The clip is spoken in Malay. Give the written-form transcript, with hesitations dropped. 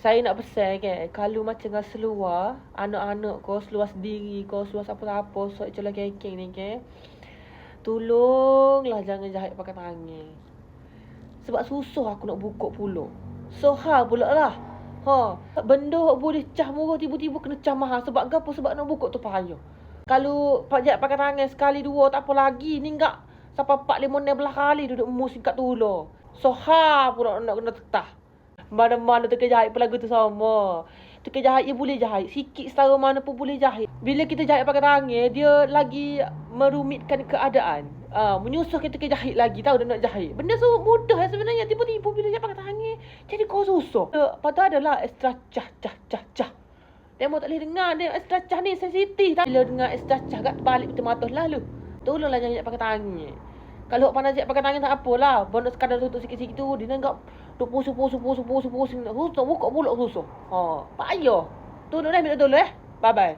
Saya nak pesan kan, kalau macam dengan seluar, anak-anak kau, seluar sendiri kau, seluar siapa-siapa, seluar celah kengkeng ni kan, tolonglah jangan jahit pakai tangan. Sebab susah aku nak buka pula. Sohal pula lah. Benda boleh cah murah tiba-tiba kena cah mahal. Sebab apa? Sebab nak buka tu payah. Kalau jahit pakai tangan sekali dua tak apa lagi. Ni enggak sampai 4, 5, 6 belah kali duduk mus kat tular. Sohal pula nak kena tetah. Mana-mana tukar jahit pelagu tu sama. Tukar jahit dia boleh jahit. Sikit setara mana pun boleh jahit. Bila kita jahit pakai tangan, dia lagi merumitkan keadaan. Menyusahkan tukar jahit lagi. Tahu dia nak jahit. Benda tu mudah sebenarnya. Tiba-tiba bila jahit pakai tangan, jadi kau susah. Padahal adalah extra cah. Demo tak boleh dengar. Dia extra cah ni sensitif. Bila dengar extra cah kat balik betul mata lah lu. Tolonglah jangan jahit pakai tangan. Kalau pandai jahit pakai tangan tak apalah. Benda sekadar tutup sikit-sikit tu, dia enggak duk pusu. Susah buka pula susah. Payah. Tolong minta tolong. Bye-bye.